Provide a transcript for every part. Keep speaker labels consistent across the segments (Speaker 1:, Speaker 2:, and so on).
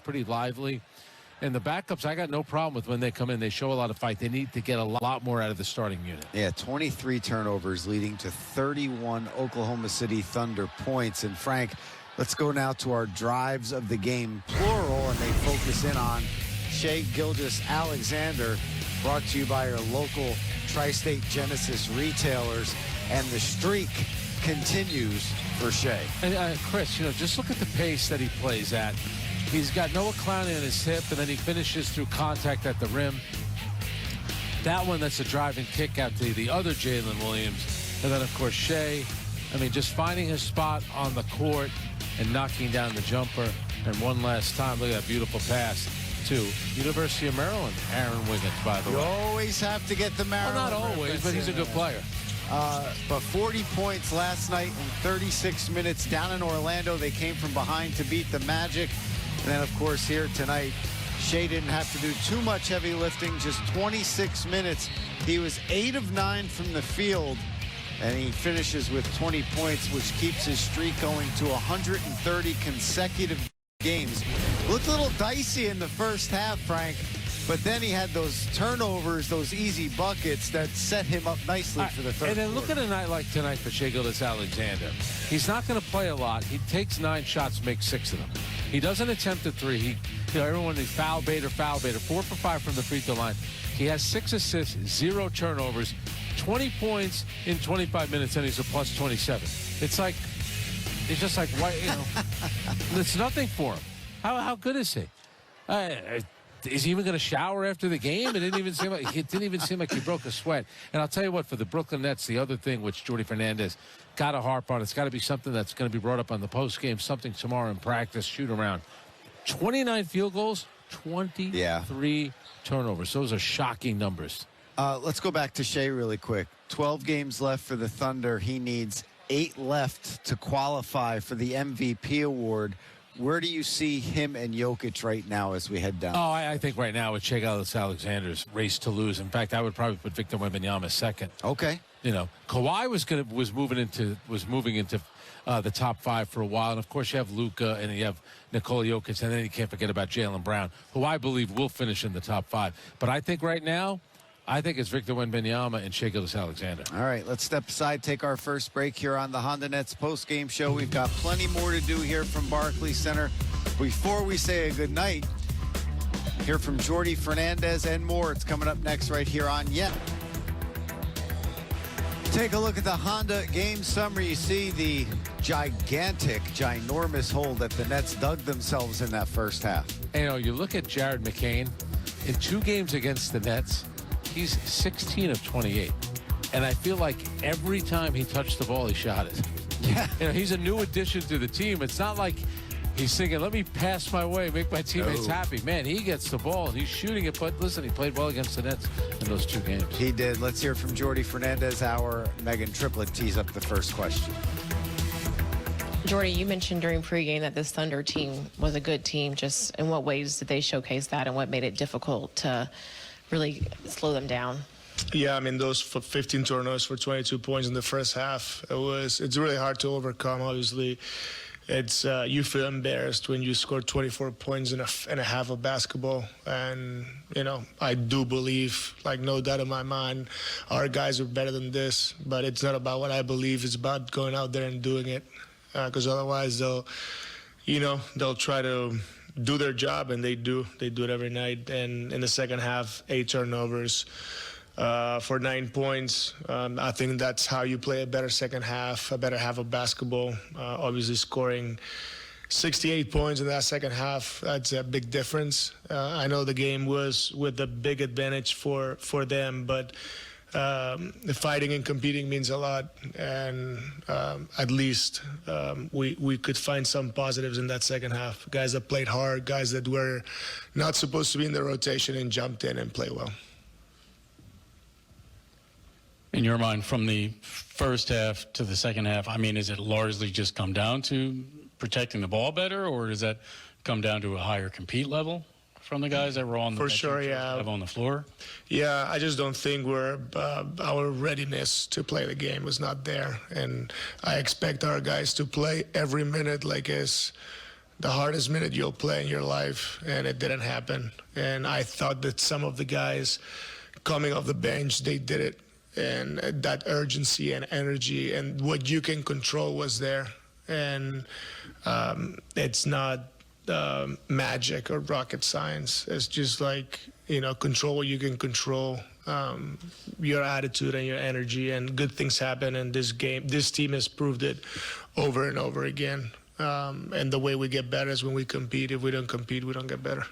Speaker 1: pretty lively. And the backups, I got no problem with when they come in. They show a lot of fight. They need to get a lot more out of the starting unit.
Speaker 2: Yeah, 23 turnovers leading to 31 Oklahoma City Thunder points. And Frank, let's go now to our drives of the game, plural, and they focus in on Shai Gilgeous-Alexander, brought to you by our local Tri-State Genesis retailers. And the streak continues for Shai.
Speaker 1: And Chris, just look at the pace that he plays at. He's got Noah Clowney on his hip, and then he finishes through contact at the rim. That one, that's a driving kick out to the other Jalen Williams. And then, of course, Shai, just finding his spot on the court and knocking down the jumper. And one last time, look at that beautiful pass to University of Maryland, Aaron Wiggins, by the way.
Speaker 2: You always have to get the Maryland.
Speaker 1: Well, not always, but he's a good player.
Speaker 2: But 40 points last night in 36 minutes down in Orlando. They came from behind to beat the Magic. And then, of course, here tonight, Shai didn't have to do too much heavy lifting, just 26 minutes. He was 8 of 9 from the field, and he finishes with 20 points, which keeps his streak going to 130 consecutive games. Looked a little dicey in the first half, Frank, but then he had those turnovers, those easy buckets that set him up nicely for the third
Speaker 1: And then
Speaker 2: quarter.
Speaker 1: look at a night like tonight for Shai Gilgeous-Alexander. He's not going to play a lot. He takes 9 shots, makes 6 of them. He doesn't attempt a 3. Everyone is foul baiter, 4 for 5 from the free throw line. He has 6 assists, 0 turnovers, 20 points in 25 minutes, and he's a plus 27. It's just like, why, it's nothing for him. How good is he? Is he even going to shower after the game? It didn't even seem like he broke a sweat. And I'll tell you what, for the Brooklyn Nets, the other thing which Jordi Fernandez got to harp on, it's got to be something that's going to be brought up on the post game, something tomorrow in practice, shoot around. 29 field goals, 23 turnovers. Those are shocking numbers.
Speaker 2: Let's go back to Shai really quick. 12 games left for the Thunder. He needs 8 left to qualify for the MVP award. Where do you see him and Jokic right now as we head down?
Speaker 1: Oh, I think right now it's Shai Gilgeous-Alexander's race to lose. In fact, I would probably put Victor Wembanyama second.
Speaker 2: Okay.
Speaker 1: Kawhi was moving into the top 5 for a while, and of course you have Luka and you have Nikola Jokic, and then you can't forget about Jaylen Brown, who I believe will finish in the top 5. But I think right now, it's Victor Wembanyama and Shai Gilgeous-Alexander.
Speaker 2: All right, let's step aside, take our first break here on the Honda Nets post-game show. We've got plenty more to do here from Barclays Center. Before we say a good night, hear from Jordi Fernandez and more. It's coming up next right here on Yet. Take a look at the Honda game summary. You see the ginormous hole that the Nets dug themselves in that first half.
Speaker 1: You look at Jared McCain. In 2 games against the Nets, he's 16 of 28. And I feel like every time he touched the ball, he shot it.
Speaker 2: Yeah.
Speaker 1: He's a new addition to the team. It's not like he's thinking, let me pass my way, make my teammates happy. Man, he gets the ball, and he's shooting it. But listen, he played well against the Nets in those 2 games.
Speaker 2: He did. Let's hear from Jordi Fernandez. Our Megan Triplett tees up the first question.
Speaker 3: Jordi, you mentioned during pregame that this Thunder team was a good team. Just in what ways did they showcase that, and what made it difficult to really slow them down?
Speaker 4: Yeah, those 15 turnovers for 22 points in the first half, it's really hard to overcome, obviously. It's you feel embarrassed when you score 24 points in a half of basketball. And, I do believe, no doubt in my mind, our guys are better than this. But it's not about what I believe. It's about going out there and doing it. Because otherwise they'll try to do their job, and they do it every night. And in the second half, 8 turnovers for 9 points. I think that's how you play a better second half, a better half of basketball. Obviously scoring 68 points in that second half, that's a big difference. I know the game was with a big advantage for them, but the fighting and competing means a lot, and at least we could find some positives in that second half. Guys that played hard, guys that were not supposed to be in the rotation and jumped in and played well.
Speaker 5: In your mind, from the first half to the second half, is it largely just come down to protecting the ball better, or does that come down to a higher compete level from the guys that were on the
Speaker 4: for sure, yeah,
Speaker 5: on the floor?
Speaker 4: Yeah, I just don't think our readiness to play the game was not there, and I expect our guys to play every minute like it's the hardest minute you'll play in your life, and it didn't happen. And I thought that some of the guys coming off the bench, they did it. And that urgency and energy and what you can control was there. And it's not magic or rocket science. It's just like, control what you can control, your attitude and your energy, and good things happen. And this team has proved it over and over again. And the way we get better is when we compete. If we don't compete, we don't get better.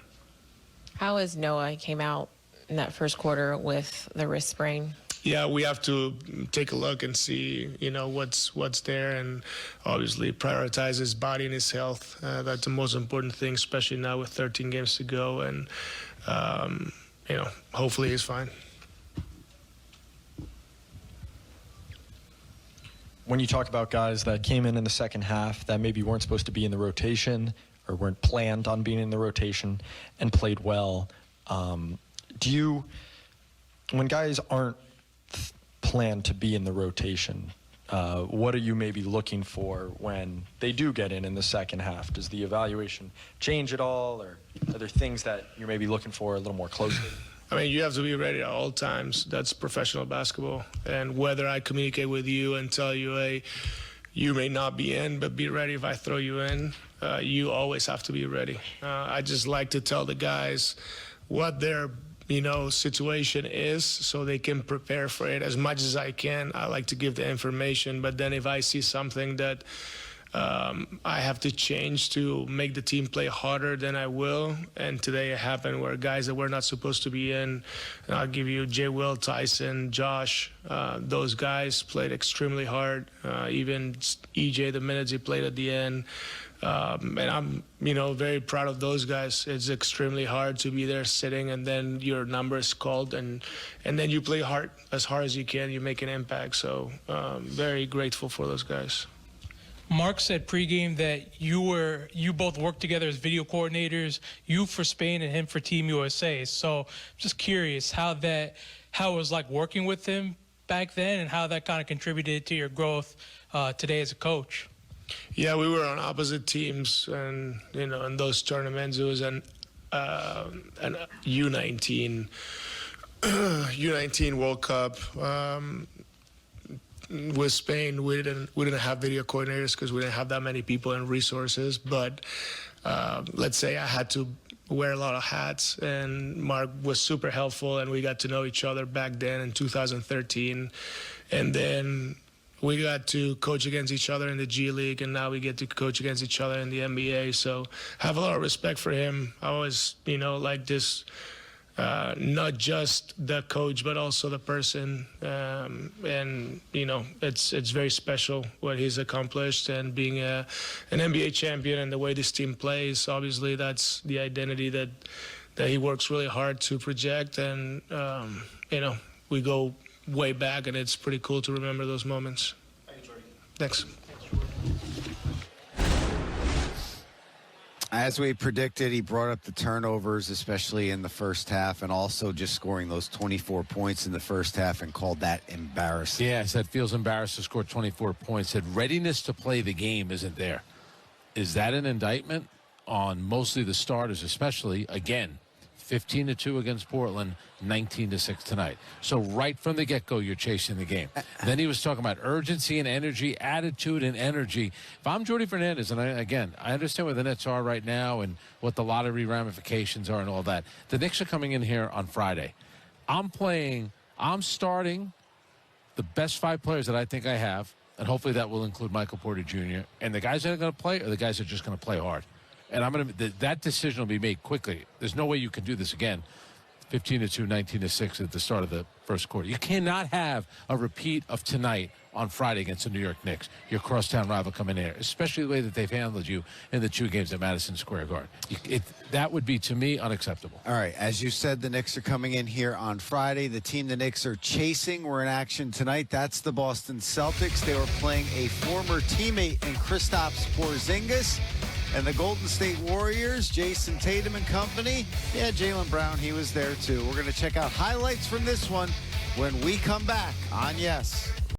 Speaker 3: How is Noah came out in that first quarter with the wrist sprain?
Speaker 4: Yeah, we have to take a look and see, what's there, and obviously prioritize his body and his health. That's the most important thing, especially now with 13 games to go. And, hopefully he's fine.
Speaker 6: When you talk about guys that came in the second half that maybe weren't supposed to be in the rotation or weren't planned on being in the rotation and played well, when guys aren't planned to be in the rotation, what are you maybe looking for when they do get in the second half? Does the evaluation change at all, or are there things that you're maybe looking for a little more closely?
Speaker 4: I mean, you have to be ready at all times. That's professional basketball. And whether I communicate with you and tell you, hey, you may not be in, but be ready if I throw you in, you always have to be ready. I just like to tell the guys what their situation is so they can prepare for it as much as I can. I like to give the information, but then if I see something that I have to change to make the team play harder, then I will. And today it happened where guys that were not supposed to be in, and I'll give you Jay Will, Tyson, Josh, those guys played extremely hard. Even EJ, the minutes he played at the end. And I'm, very proud of those guys. It's extremely hard to be there sitting, and then your number is called, and then you play hard as you can. You make an impact. So very grateful for those guys.
Speaker 7: Mark said pregame that you both worked together as video coordinators, you for Spain and him for Team USA. So just curious how it was like working with him back then, and how that kind of contributed to your growth today as a coach.
Speaker 4: Yeah, we were on opposite teams, and in those tournaments it was an U19 World Cup. With Spain, we didn't have video coordinators because we didn't have that many people and resources. But let's say I had to wear a lot of hats, and Mark was super helpful, and we got to know each other back then in 2013, and then we got to coach against each other in the G League, and now we get to coach against each other in the NBA. So I have a lot of respect for him. I always, like this. Not just the coach, but also the person, and it's very special what he's accomplished, and being an NBA champion and the way this team plays. Obviously, that's the identity that he works really hard to project, and we go way back, and it's pretty cool to remember those moments.
Speaker 7: Thank you, Jordy.
Speaker 4: Thanks.
Speaker 2: As we predicted, he brought up the turnovers, especially in the first half, and also just scoring those 24 points in the first half, and called that embarrassing.
Speaker 1: Yeah, said feels embarrassed to score 24 points. Said readiness to play the game isn't there. Is that an indictment on mostly the starters, especially, again, 15-2 against Portland, 19-6 tonight. So right from the get-go, you're chasing the game. Then he was talking about urgency and energy, attitude and energy. If I'm Jordy Fernandez, and I understand where the Nets are right now and what the lottery ramifications are and all that. The Knicks are coming in here on Friday. I'm starting the best 5 players that I think I have, and hopefully that will include Michael Porter Jr. And the guys that are going to play are the guys that are just going to play hard. And that decision will be made quickly. There's no way you can do this again. 15-2, 19-6 at the start of the first quarter. You cannot have a repeat of tonight on Friday against the New York Knicks, your crosstown rival coming in here, especially the way that they've handled you in the 2 games at Madison Square Garden. That would be, to me, unacceptable.
Speaker 2: All right, as you said, the Knicks are coming in here on Friday. The team the Knicks are chasing were in action tonight. That's the Boston Celtics. They were playing a former teammate in Kristaps Porzingis. And the Golden State Warriors, Jason Tatum and company. Yeah, Jaylen Brown, he was there too. We're going to check out highlights from this one when we come back on Yes.